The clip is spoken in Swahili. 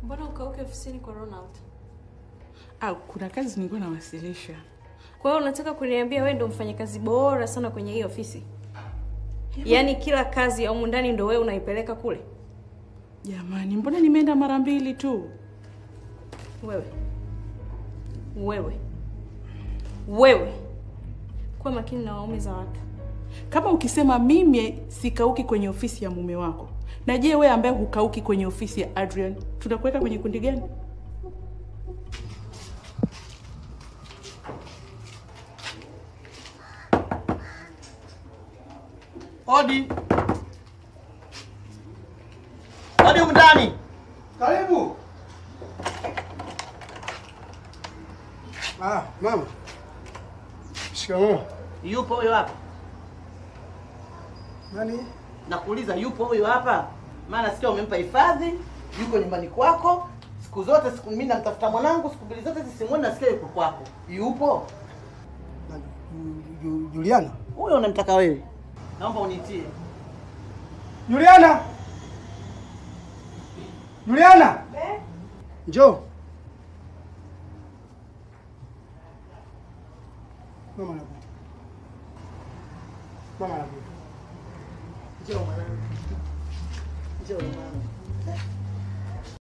Mbona ukauke ofisini kwa Ronald? Kuna kazi nilikuwa nawasilisha. Kwa hiyo unataka kuniambia wewe ndio mfanyakazi bora sana kwenye hii ofisi? Yaani kila kazi ya humu ndani ndio wewe unaipeleka kule? Jamani, mbona nimeenda mara 2 tu? Wewe. Kwa makini na waume za watu. Kama ukisema mimi sikauki kwenye ofisi ya mume wako, na je wewe ambaye hukauki kwenye ofisi ya Adrian, tutakuweka kwenye kundi gani? Odi mndani. Karibu. Mama. Shikamoo. Yupo huyo hapa? Nani? Nakuuliza yupo huyo hapa? Maana sikia umempa hifadhi, yuko nyumbani kwako. Siku zote mimi namtafuta mwanangu, siku mbili zote simuoni nasikia yuko kwako. Yupo? Juliana. Huyo unamtaka wewe? Naomba unitie. Juliana. Njoo. Mama anakuja. Njoo mwanangu. Njoo mwanangu.